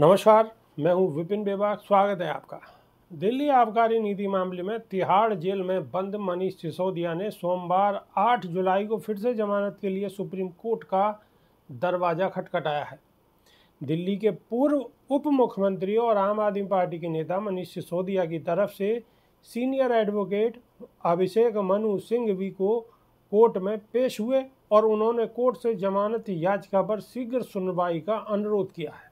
नमस्कार, मैं हूं विपिन बेबाक। स्वागत है आपका। दिल्ली आबकारी नीति मामले में तिहाड़ जेल में बंद मनीष सिसोदिया ने सोमवार 8 जुलाई को फिर से जमानत के लिए सुप्रीम कोर्ट का दरवाजा खटखटाया है। दिल्ली के पूर्व उप मुख्यमंत्री और आम आदमी पार्टी के नेता मनीष सिसोदिया की तरफ से सीनियर एडवोकेट अभिषेक मनु सिंघवी को कोर्ट में पेश हुए और उन्होंने कोर्ट से जमानत याचिका पर शीघ्र सुनवाई का अनुरोध किया है।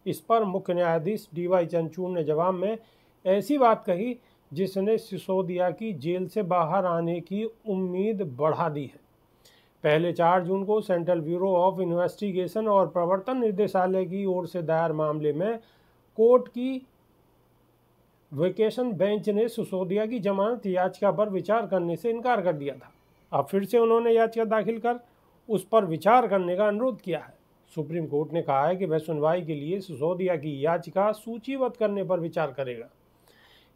इस पर मुख्य न्यायाधीश DY चंद्रचूड़ ने जवाब में ऐसी बात कही जिसने सिसोदिया की जेल से बाहर आने की उम्मीद बढ़ा दी है। पहले 4 जून को सेंट्रल ब्यूरो ऑफ इन्वेस्टिगेशन और प्रवर्तन निदेशालय की ओर से दायर मामले में कोर्ट की वेकेशन बेंच ने सिसोदिया की जमानत याचिका पर विचार करने से इनकार कर दिया था। अब फिर से उन्होंने याचिका दाखिल कर उस पर विचार करने का अनुरोध किया है। सुप्रीम कोर्ट ने कहा है कि वह सुनवाई के लिए सिसोदिया की याचिका सूचीबद्ध करने पर विचार करेगा।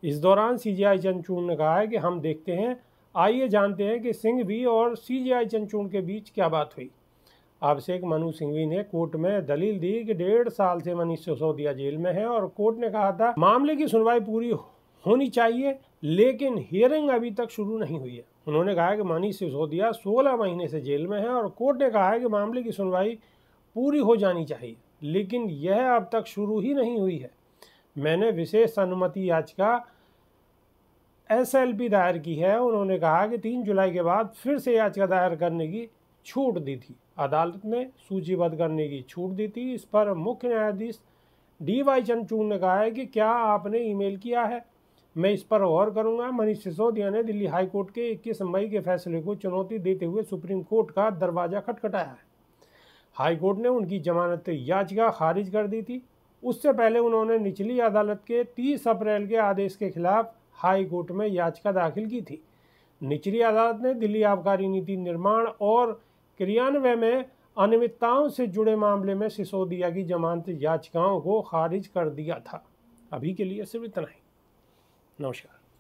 इस दौरान CJI चंद्रचूड़ ने कहा है कि हम देखते हैं, आइए जानते हैं कि सिंघवी और CJI चंद्रचूड़ के बीच क्या बात हुई। अभिषेक मनु सिंघवी ने कोर्ट में दलील दी कि 1.5 साल से मनीष सिसोदिया जेल में है और कोर्ट ने कहा था मामले की सुनवाई पूरी होनी चाहिए, लेकिन हियरिंग अभी तक शुरू नहीं हुई है। उन्होंने कहा कि मनीष सिसोदिया 16 महीने से जेल में है और कोर्ट ने कहा है कि मामले की सुनवाई पूरी हो जानी चाहिए, लेकिन यह अब तक शुरू ही नहीं हुई है। मैंने विशेष अनुमति याचिका SLP दायर की है। उन्होंने कहा कि 3 जुलाई के बाद फिर से याचिका दायर करने की छूट दी थी। अदालत ने सूचीबद्ध करने की छूट दी थी। इस पर मुख्य न्यायाधीश DY चंद्रचूड़ ने कहा है कि क्या आपने ईमेल किया है? मैं इस पर गौर करूंगा। मनीष सिसोदिया ने दिल्ली हाईकोर्ट के 21 मई के फैसले को चुनौती देते हुए सुप्रीम कोर्ट का दरवाजा खटखटाया है। हाईकोर्ट ने उनकी जमानत याचिका खारिज कर दी थी। उससे पहले उन्होंने निचली अदालत के 30 अप्रैल के आदेश के खिलाफ हाई कोर्ट में याचिका दाखिल की थी। निचली अदालत ने दिल्ली आबकारी नीति निर्माण और क्रियान्वयन में अनियमितताओं से जुड़े मामले में सिसोदिया की जमानत याचिकाओं को खारिज कर दिया था। अभी के लिए सिर्फ इतना ही। नमस्कार।